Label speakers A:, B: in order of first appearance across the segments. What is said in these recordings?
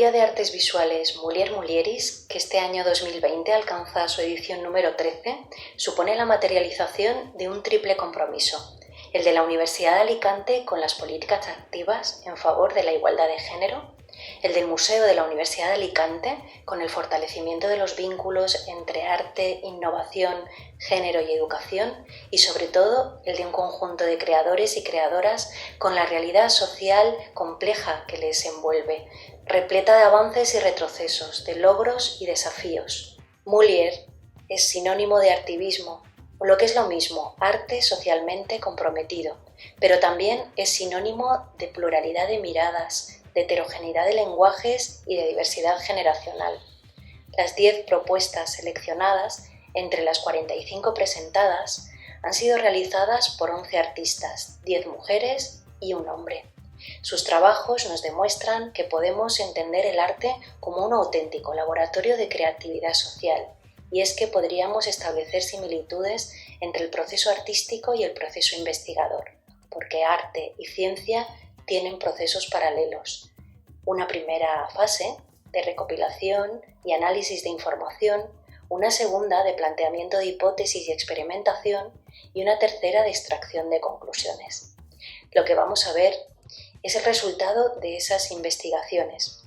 A: Feria de Artes Visuales Mulier Mulieris, que este año 2020 alcanza su edición número 13, supone la materialización de un triple compromiso: el de la Universidad de Alicante con las políticas activas en favor de la igualdad de género, el del Museo de la Universidad de Alicante con el fortalecimiento de los vínculos entre arte, innovación, género y educación, y sobre todo el de un conjunto de creadores y creadoras con la realidad social compleja que les envuelve, repleta de avances y retrocesos, de logros y desafíos. Mulier es sinónimo de artivismo, o lo que es lo mismo, arte socialmente comprometido, pero también es sinónimo de pluralidad de miradas, de heterogeneidad de lenguajes y de diversidad generacional. Las 10 propuestas seleccionadas, entre las 45 presentadas, han sido realizadas por 11 artistas, 10 mujeres y un hombre. Sus trabajos nos demuestran que podemos entender el arte como un auténtico laboratorio de creatividad social, y es que podríamos establecer similitudes entre el proceso artístico y el proceso investigador, porque arte y ciencia tienen procesos paralelos. Una primera fase de recopilación y análisis de información, una segunda de planteamiento de hipótesis y experimentación, y una tercera de extracción de conclusiones. Lo que vamos a ver es el resultado de esas investigaciones,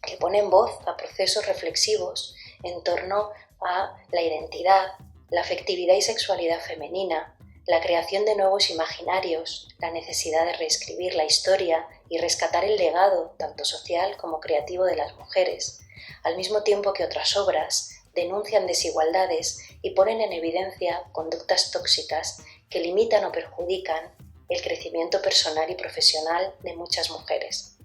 A: que ponen voz a procesos reflexivos en torno a la identidad, la afectividad y sexualidad femenina, la creación de nuevos imaginarios, la necesidad de reescribir la historia y rescatar el legado, tanto social como creativo, de las mujeres, al mismo tiempo que otras obras denuncian desigualdades y ponen en evidencia conductas tóxicas que limitan o perjudican el crecimiento personal y profesional de muchas mujeres.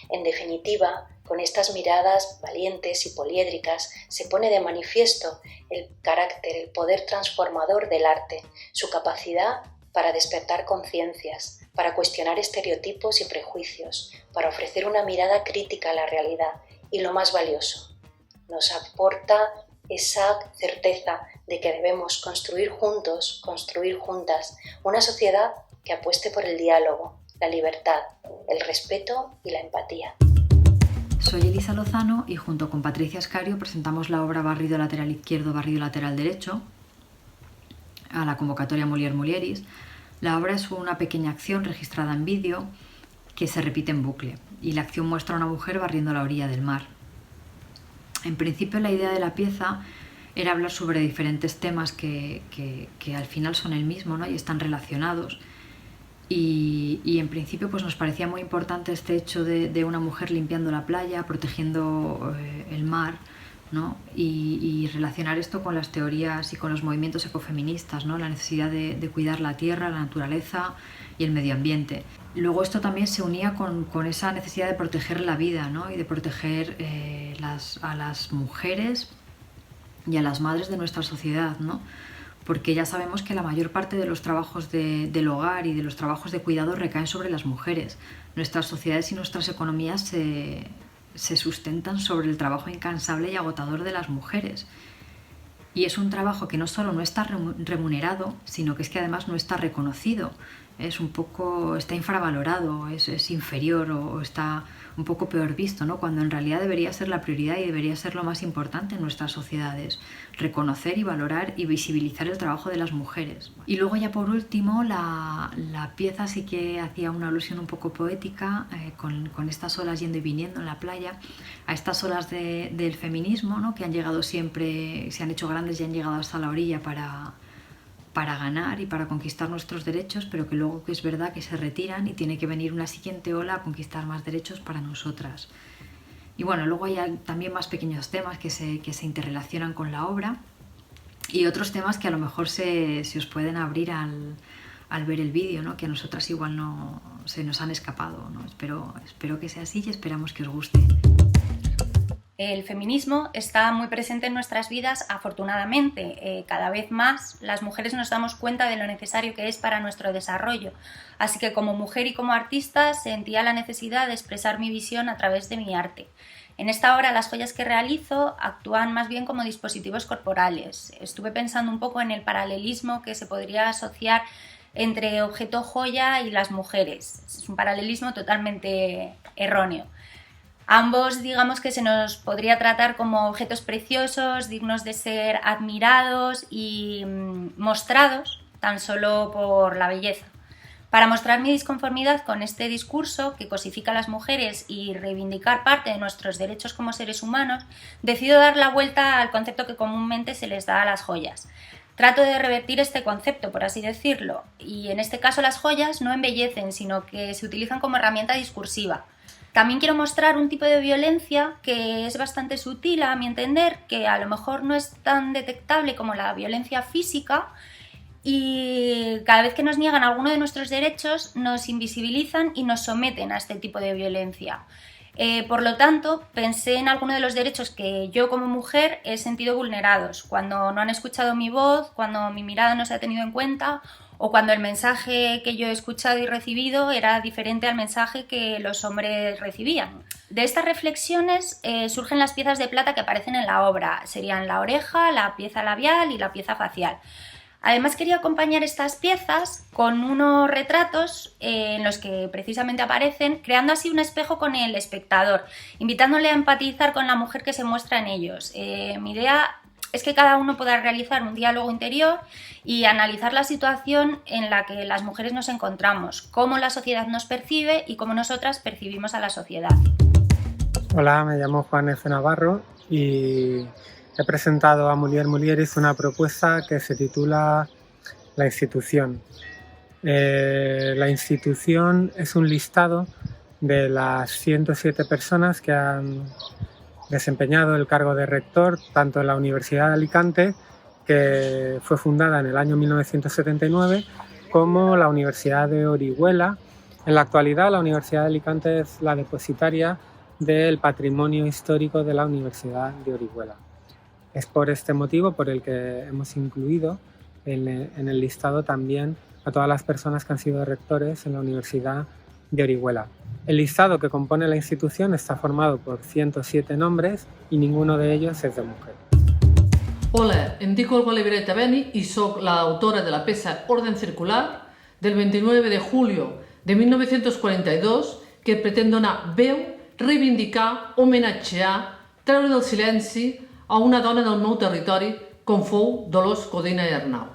A: En definitiva, con estas miradas valientes y poliédricas se pone de manifiesto el carácter, el poder transformador del arte, su capacidad para despertar conciencias, para cuestionar estereotipos y prejuicios, para ofrecer una mirada crítica a la realidad y, lo más valioso, nos aporta esa certeza de que debemos construir juntos, construir juntas, una sociedad que apueste por el diálogo, la libertad, el respeto y la empatía.
B: Soy Elisa Lozano y junto con Patricia Escario presentamos la obra Barrido lateral izquierdo, barrido lateral derecho a la convocatoria Mulier Mulieris. La obra es una pequeña acción registrada en vídeo que se repite en bucle, y la acción muestra a una mujer barriendo la orilla del mar. En principio, la idea de la pieza era hablar sobre diferentes temas que al final son el mismo, ¿no? Y están relacionados. Y en principio pues nos parecía muy importante este hecho de una mujer limpiando la playa, protegiendo el mar, ¿no? Y relacionar esto con las teorías y con los movimientos ecofeministas, ¿no? La necesidad de cuidar la tierra, la naturaleza y el medio ambiente. Luego esto también se unía con esa necesidad de proteger la vida, ¿no? Y de proteger a las mujeres y a las madres de nuestra sociedad, ¿no? Porque ya sabemos que la mayor parte de los trabajos del hogar y de los trabajos de cuidado recaen sobre las mujeres. Nuestras sociedades y nuestras economías se sustentan sobre el trabajo incansable y agotador de las mujeres. Y es un trabajo que no solo no está remunerado, sino que es que además no está reconocido. Está infravalorado, es inferior o está un poco peor visto, ¿no? Cuando en realidad debería ser la prioridad y debería ser lo más importante en nuestras sociedades: reconocer y valorar y visibilizar el trabajo de las mujeres. Y luego ya por último la pieza sí que hacía una alusión un poco poética con estas olas yendo y viniendo en la playa, a estas olas del feminismo, ¿no? Que han llegado siempre, se han hecho grandes y han llegado hasta la orilla para ganar y para conquistar nuestros derechos, pero que luego que es verdad que se retiran y tiene que venir una siguiente ola a conquistar más derechos para nosotras. Y bueno, luego hay también más pequeños temas que se interrelacionan con la obra, y otros temas que a lo mejor se os pueden abrir al ver el vídeo, ¿no? Que a nosotras igual no se nos han escapado, ¿no? Espero que sea así y esperamos que os guste.
C: El feminismo está muy presente en nuestras vidas, afortunadamente. Cada vez más las mujeres nos damos cuenta de lo necesario que es para nuestro desarrollo. Así que como mujer y como artista sentía la necesidad de expresar mi visión a través de mi arte. En esta obra las joyas que realizo actúan más bien como dispositivos corporales. Estuve pensando un poco en el paralelismo que se podría asociar entre objeto joya y las mujeres. Es un paralelismo totalmente erróneo. Ambos, digamos que se nos podría tratar como objetos preciosos, dignos de ser admirados y mostrados tan solo por la belleza. Para mostrar mi disconformidad con este discurso que cosifica a las mujeres y reivindicar parte de nuestros derechos como seres humanos, decido dar la vuelta al concepto que comúnmente se les da a las joyas. Trato de revertir este concepto, por así decirlo, y en este caso las joyas no embellecen, sino que se utilizan como herramienta discursiva. También quiero mostrar un tipo de violencia que es bastante sutil a mi entender, que a lo mejor no es tan detectable como la violencia física, y cada vez que nos niegan alguno de nuestros derechos nos invisibilizan y nos someten a este tipo de violencia. Por lo tanto, pensé en algunos de los derechos que yo como mujer he sentido vulnerados, cuando no han escuchado mi voz, cuando mi mirada no se ha tenido en cuenta o cuando el mensaje que yo he escuchado y recibido era diferente al mensaje que los hombres recibían. De estas reflexiones surgen las piezas de plata que aparecen en la obra. Serían la oreja, la pieza labial y la pieza facial. Además quería acompañar estas piezas con unos retratos en los que precisamente aparecen, creando así un espejo con el espectador, invitándole a empatizar con la mujer que se muestra en ellos. Mi idea es que cada uno pueda realizar un diálogo interior y analizar la situación en la que las mujeres nos encontramos, cómo la sociedad nos percibe y cómo nosotras percibimos a la sociedad.
D: Hola, me llamo Juan F. Navarro y he presentado a Mulier Mulieris una propuesta que se titula La institución. La institución es un listado de las 107 personas que han desempeñado el cargo de rector tanto en la Universidad de Alicante, que fue fundada en el año 1979, como la Universidad de Orihuela. En la actualidad, la Universidad de Alicante es la depositaria del patrimonio histórico de la Universidad de Orihuela. Es por este motivo por el que hemos incluido en el listado también a todas las personas que han sido rectores en la Universidad de Orihuela. El listado que compone la institución está formado por 107 nombres y ninguno de ellos es de mujer.
E: Hola, em dic Olga Levereta Beni i soc l'autora de la peça Orden Circular del 29 de julio de 1942 que pretén donar veu, reivindicar, homenatjar, treure del silenci a una dona del meu territori com fou Dolors Codina i Arnau.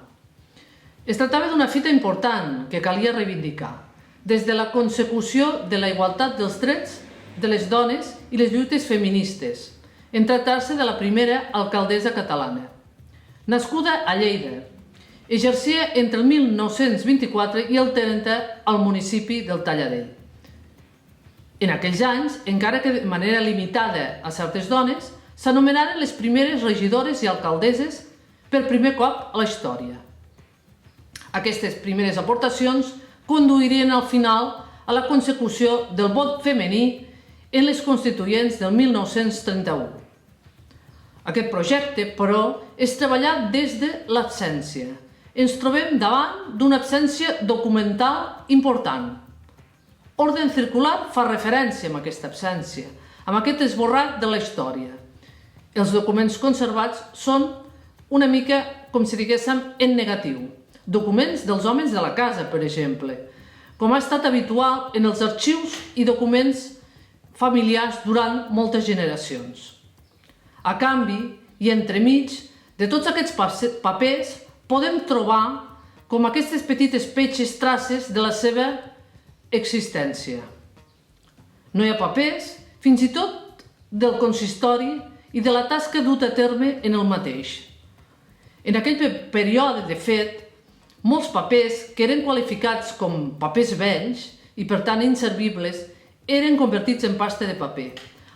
E: Es tractava d'una fita important que calia reivindicar, des de la consecució de la igualtat dels drets de les dones i les lluites feministes, en tractar-se de la primera alcaldessa catalana. Nascuda a Lleida, exercia entre el 1924 i el 30 al municipi del Talladell. En aquells anys, encara que de manera limitada a certes dones, s'anomenaren les primeres regidores i alcaldesses per primer cop a la història. Aquestes primeres aportacions conduirien al final a la consecució del vot femení en les constituents del 1931. Aquest projecte, però, és treballat des de l'absència. Ens trobem davant d'una absència documental important. Orden Circular fa referència a aquesta absència, amb aquest esborrat de la història. Els documents conservats són una mica, com si diguéssim, en negatiu. Documents dels homes de la casa, per exemple, com ha estat habitual en els arxius i documents familiars durant moltes generacions. A canvi, i entremig de tots aquests papers, podem trobar com aquestes petites petges traces de la seva existència. No hi ha papers, fins i tot del consistori i de la tasca duta a terme en el mateix. En aquell període, de fet, molts papers que eren qualificats com papers vells i per tant inservibles eren convertits en pasta de paper.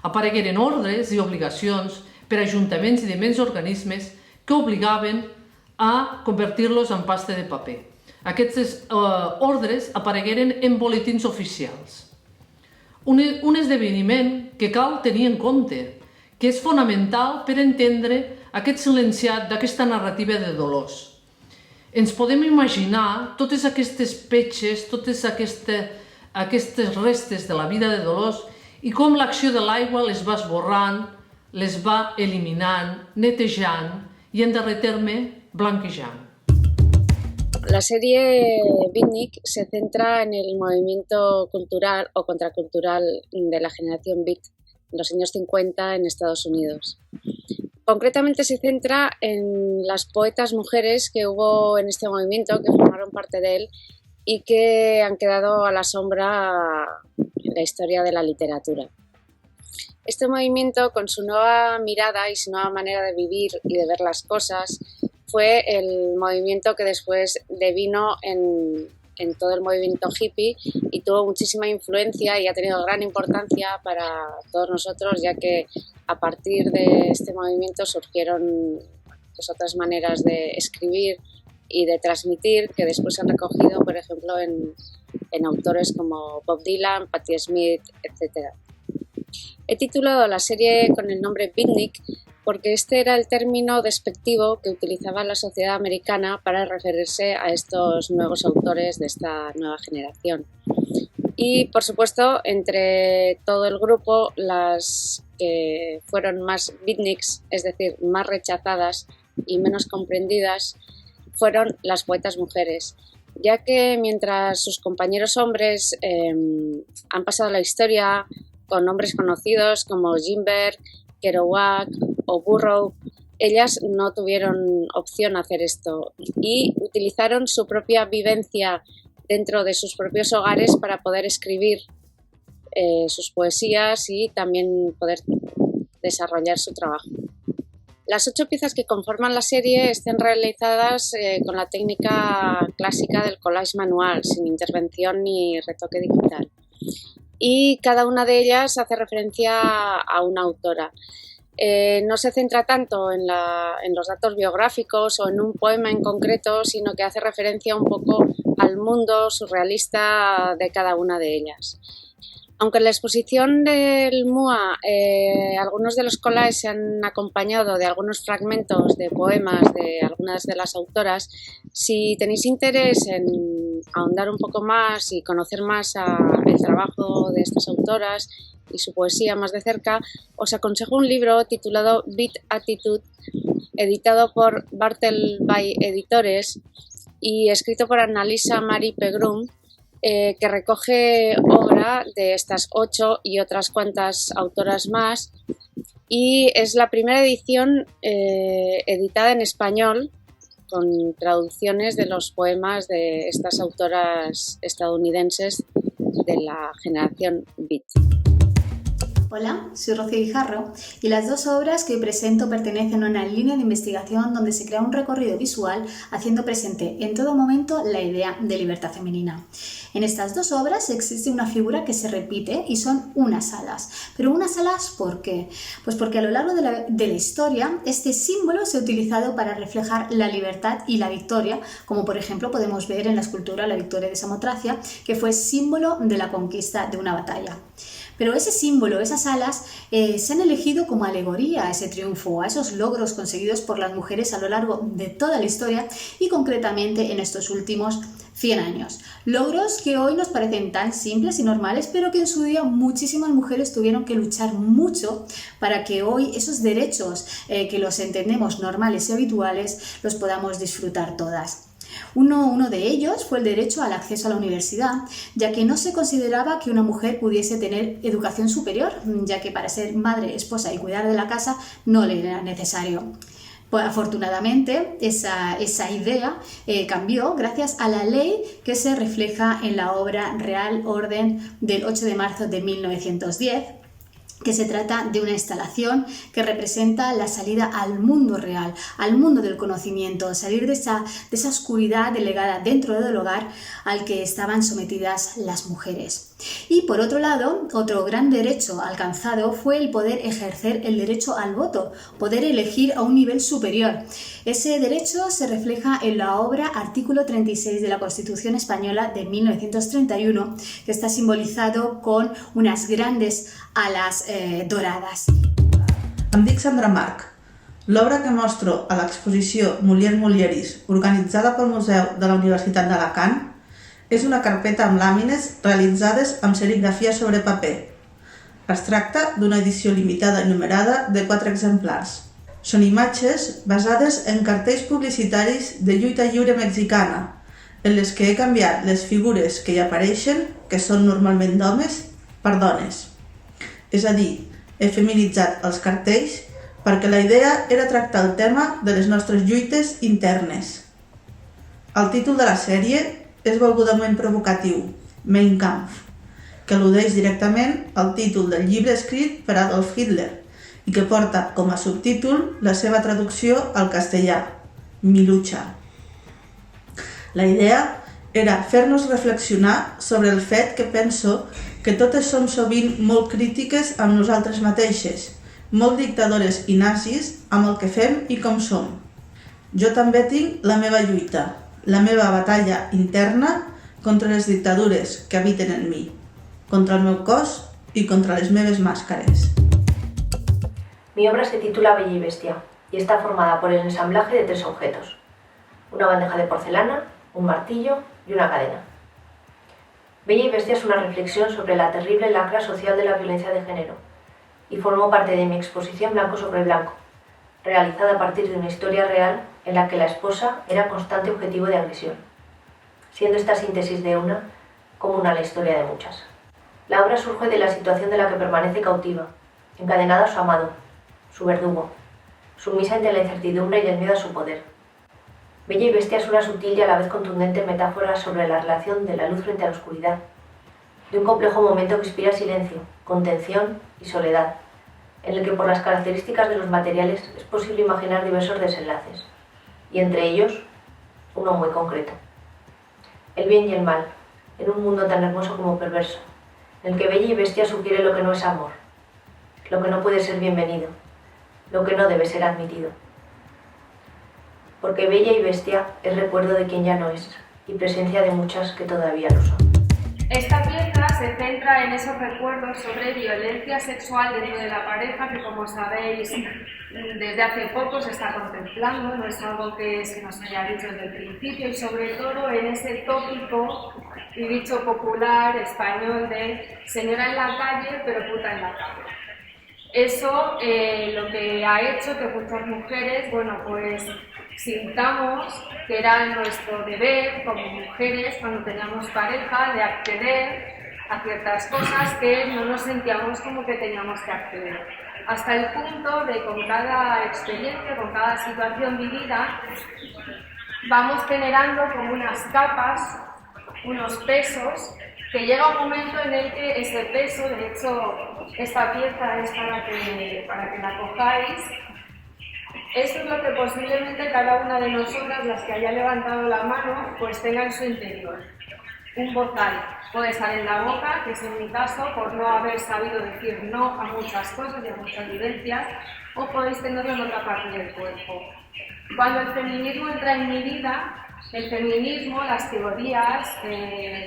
E: Aparegueren ordres i obligacions per a ajuntaments i demés organismes que obligaven a convertir-los en pasta de paper. Aquestes ordres aparegueren en boletins oficials. Un esdeveniment que cal tenir en compte, que és fonamental per entendre aquest silenciat d'aquesta narrativa de Dolors. Ens podem imaginar totes aquestes petges, totes aquestes restes de la vida de Dolors i com l'acció de l'aigua les va esborrant, les va eliminant, netejant y en darrer terme blanquejant.
F: La serie Beatnik se centra en el movimiento cultural o contracultural de la generación Beat los años 50 en Estados Unidos. Concretamente se centra en las poetas mujeres que hubo en este movimiento, que formaron parte de él y que han quedado a la sombra en la historia de la literatura. Este movimiento, con su nueva mirada y su nueva manera de vivir y de ver las cosas, fue el movimiento que después devino en todo el movimiento hippie y tuvo muchísima influencia y ha tenido gran importancia para todos nosotros, ya que a partir de este movimiento surgieron pues, otras maneras de escribir y de transmitir que después se han recogido, por ejemplo, en autores como Bob Dylan, Patti Smith, etc. He titulado la serie con el nombre Beatnik porque este era el término despectivo que utilizaba la sociedad americana para referirse a estos nuevos autores de esta nueva generación. Y, por supuesto, entre todo el grupo, las que fueron más beatniks, es decir, más rechazadas y menos comprendidas, fueron las poetas mujeres, ya que mientras sus compañeros hombres han pasado la historia con nombres conocidos como Gilbert, Kerouac o Burroughs, ellas no tuvieron opción a hacer esto y utilizaron su propia vivencia dentro de sus propios hogares para poder escribir sus poesías y también poder desarrollar su trabajo. Las 8 piezas que conforman la serie están realizadas con la técnica clásica del collage manual, sin intervención ni retoque digital. Y cada una de ellas hace referencia a una autora. No se centra tanto en los datos biográficos o en un poema en concreto, sino que hace referencia un poco al mundo surrealista de cada una de ellas. Aunque en la exposición del MUA algunos de los collages se han acompañado de algunos fragmentos de poemas de algunas de las autoras, si tenéis interés en ahondar un poco más y conocer más el trabajo de estas autoras y su poesía más de cerca, os aconsejo un libro titulado Beat Attitude, editado por Bartleby Editores y escrito por Annalisa Marie Pegrum, que recoge obra de estas 8 y otras cuantas autoras más, y es la primera edición editada en español con traducciones de los poemas de estas autoras estadounidenses de la generación Beat.
G: Hola, soy Rocío Guijarro y las 2 obras que hoy presento pertenecen a una línea de investigación donde se crea un recorrido visual haciendo presente en todo momento la idea de libertad femenina. En estas 2 obras existe una figura que se repite y son unas alas. ¿Pero unas alas por qué? Pues porque a lo largo de la historia este símbolo se ha utilizado para reflejar la libertad y la victoria, como por ejemplo podemos ver en la escultura La Victoria de Samotracia, que fue símbolo de la conquista de una batalla. Pero ese símbolo, esas alas, se han elegido como alegoría a ese triunfo, a esos logros conseguidos por las mujeres a lo largo de toda la historia y concretamente en estos últimos 100 años. Logros que hoy nos parecen tan simples y normales, pero que en su día muchísimas mujeres tuvieron que luchar mucho para que hoy esos derechos que los entendemos normales y habituales los podamos disfrutar todas. Uno de ellos fue el derecho al acceso a la universidad, ya que no se consideraba que una mujer pudiese tener educación superior, ya que para ser madre, esposa y cuidar de la casa no le era necesario. Pues, afortunadamente, esa idea cambió gracias a la ley que se refleja en la obra Real Orden del 8 de marzo de 1910, que se trata de una instalación que representa la salida al mundo real, al mundo del conocimiento, salir de esa oscuridad delegada dentro del hogar al que estaban sometidas las mujeres. Y por otro lado, otro gran derecho alcanzado fue el poder ejercer el derecho al voto, poder elegir a un nivel superior. Ese derecho se refleja en la obra Artículo 36 de la Constitución Española de 1931, que está simbolizado con unas grandes alas doradas.
H: Em dic Sandra Marc. L'obra que mostro a l'exposició Mulier Mulieris, organitzada pel Museu de la Universitat d'Alacant, és una carpeta amb làmines realitzades amb serigrafia sobre paper. Es tracta d'una edició limitada i numerada de 4 exemplars. Són imatges basades en cartells publicitaris de lluita lliure mexicana, en les que he canviat les figures que hi apareixen, que són normalment d'homes, per dones. És a dir, he feminitzat els cartells perquè la idea era tractar el tema de les nostres lluites internes. El títol de la sèrie és volgudament provocatiu, Mein Kampf, que al·ludeix directament al títol del llibre escrit per Adolf Hitler i que porta com a subtítol la seva traducció al castellà, Mi lucha. La idea era fer-nos reflexionar sobre el fet que penso que totes som sovint molt crítiques amb nosaltres mateixes, molt dictadores i nazis amb el que fem i com som. Jo també tinc la meva lluita, la meva batalla interna contra les dictadures que habiten en mi, contra el meu cos y contra las meves máscares.
I: Mi obra se titula Bella y Bestia y está formada por el ensamblaje de 3 objetos: una bandeja de porcelana, un martillo y una cadena. Bella y Bestia es una reflexión sobre la terrible lacra social de la violencia de género y formó parte de mi exposición Blanco sobre Blanco, realizada a partir de una historia real en la que la esposa era constante objetivo de agresión, siendo esta síntesis de una común a la historia de muchas. La obra surge de la situación de la que permanece cautiva, encadenada a su amado, su verdugo, sumisa ante la incertidumbre y el miedo a su poder. Bella y Bestia es una sutil y a la vez contundente metáfora sobre la relación de la luz frente a la oscuridad, de un complejo momento que inspira silencio, contención y soledad, en el que por las características de los materiales es posible imaginar diversos desenlaces, y entre ellos uno muy concreto: el bien y el mal, en un mundo tan hermoso como perverso, en el que Bella y Bestia sugiere lo que no es amor, lo que no puede ser bienvenido, lo que no debe ser admitido. Porque Bella y Bestia es recuerdo de quien ya no es y presencia de muchas que todavía lo son.
J: Esta pieza se centra en esos recuerdos sobre violencia sexual dentro de la pareja que, como sabéis, desde hace poco se está contemplando, no es algo que se nos haya dicho desde el principio, y sobre todo en ese tópico y dicho popular español de señora en la calle pero puta en la calle. Eso lo que ha hecho que muchas mujeres, bueno, pues sintamos que era nuestro deber como mujeres cuando teníamos pareja de acceder a ciertas cosas que no nos sentíamos como que teníamos que acceder. Hasta el punto de con cada experiencia, con cada situación vivida, vamos generando como unas capas, unos pesos, que llega un momento en el que ese peso, de hecho esta pieza es para que la cojáis. Esto es lo que posiblemente cada una de nosotras, las que haya levantado la mano, pues tenga en su interior. Un bozal. Puede estar en la boca, que es en mi caso, por no haber sabido decir no a muchas cosas y a muchas vivencias, o podéis tenerlo en otra parte del cuerpo. Cuando el feminismo entra en mi vida, el feminismo, las teorías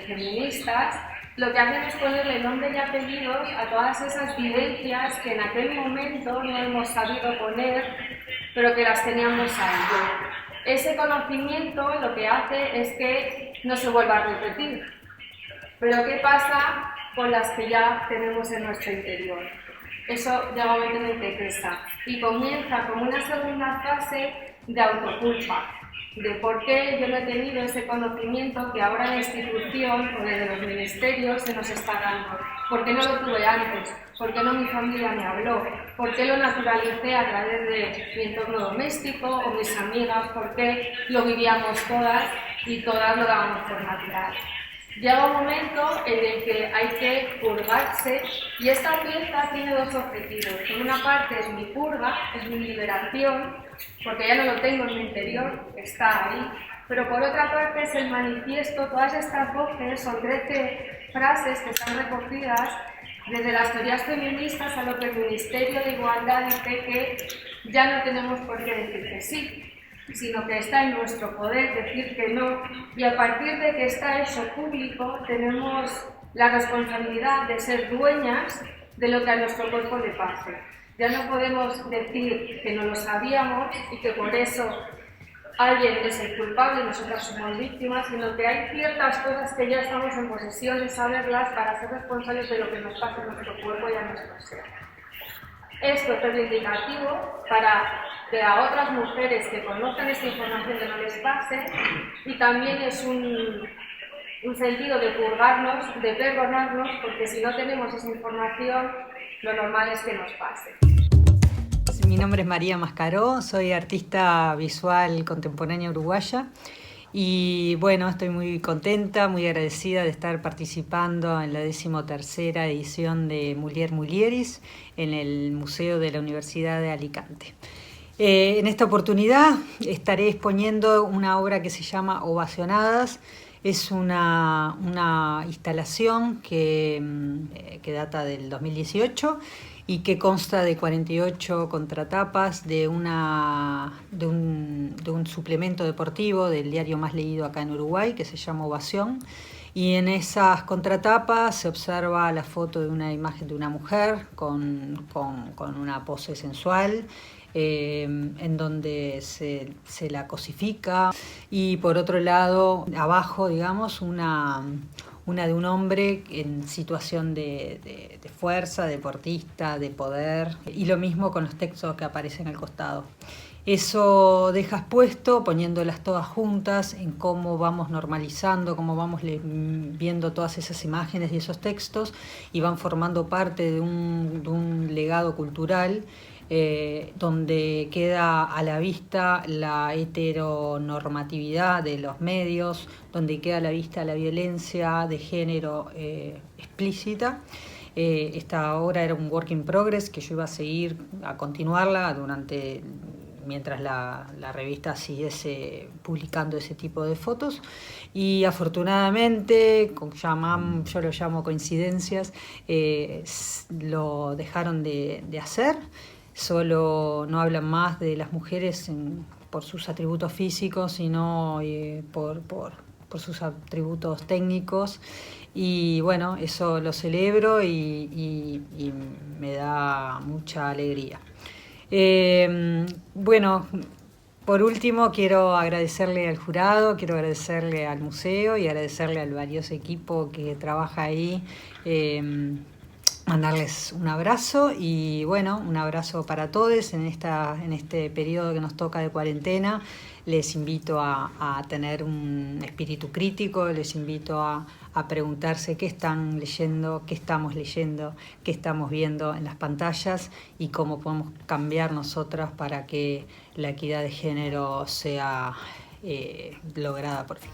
J: feministas, lo que hacen es ponerle nombre y apellidos a todas esas vivencias que en aquel momento no hemos sabido poner, pero que las teníamos ahí. Ese conocimiento lo que hace es que no se vuelva a repetir. Pero ¿qué pasa con las que ya tenemos en nuestro interior? Eso llega un momento en el que pesa y comienza como una segunda fase de autoculpa, de por qué yo no he tenido ese conocimiento que ahora en la institución o desde los ministerios se nos está dando. ¿Por qué no lo tuve antes? ¿Por qué no mi familia me habló? ¿Por qué lo naturalicé a través de mi entorno doméstico o mis amigas? ¿Por qué lo vivíamos todas y todas lo dábamos por natural? Llega un momento en el que hay que purgarse y esta pieza tiene 2 objetivos. Por una parte es mi purga, es mi liberación, porque ya no lo tengo en mi interior, está ahí. Pero por otra parte es el manifiesto, todas estas voces, son 13 frases que están recogidas desde las teorías feministas a lo que el Ministerio de Igualdad dice que ya no tenemos por qué decir que sí, sino que está en nuestro poder decir que no, y a partir de que está hecho público tenemos la responsabilidad de ser dueñas de lo que a nuestro cuerpo le pase. Ya no podemos decir que no lo sabíamos y que por eso alguien es el culpable y nosotras somos víctimas, sino que hay ciertas cosas que ya estamos en posesión de saberlas para ser responsables de lo que nos pasa a nuestro cuerpo y a nuestro ser. Esto es reivindicativo para que a otras mujeres que conozcan esta información que no les pase, y también es un sentido de purgarnos, de perdonarnos, porque si no tenemos esa información, lo normal es que nos pase.
K: Mi nombre es María Mascaró, soy artista visual contemporánea uruguaya y bueno, estoy muy contenta, muy agradecida de estar participando en la 13ª edición de Mulier Mulieris en el Museo de la Universidad de Alicante. En esta oportunidad estaré exponiendo una obra que se llama Ovacionadas. Es una instalación que data del 2018 y que consta de 48 contratapas de un suplemento deportivo del diario más leído acá en Uruguay, que se llama Ovación. Y en esas contratapas se observa la foto de una imagen de una mujer con una pose sensual, en donde se la cosifica, y por otro lado, abajo, digamos, una de un hombre en situación de fuerza, deportista, de poder, y lo mismo con los textos que aparecen al costado. Eso deja expuesto, poniéndolas todas juntas, en cómo vamos normalizando, cómo vamos viendo todas esas imágenes y esos textos, y van formando parte de un legado cultural, donde queda a la vista la heteronormatividad de los medios, donde queda a la vista la violencia de género explícita. Esta obra era un work in progress que yo iba a continuarla mientras la revista siguiese publicando ese tipo de fotos, y afortunadamente, yo lo llamo coincidencias, lo dejaron de hacer. Solo no hablan más de las mujeres por sus atributos físicos, sino por sus atributos técnicos, y bueno, eso lo celebro y me da mucha alegría. Bueno, por último quiero agradecerle al jurado, quiero agradecerle al museo y agradecerle al valioso equipo que trabaja ahí, mandarles un abrazo, y bueno, un abrazo para todos en este periodo que nos toca de cuarentena. Les invito a tener un espíritu crítico, les invito a preguntarse qué están leyendo, qué estamos leyendo, qué estamos viendo en las pantallas, y cómo podemos cambiar nosotras para que la equidad de género sea lograda por fin.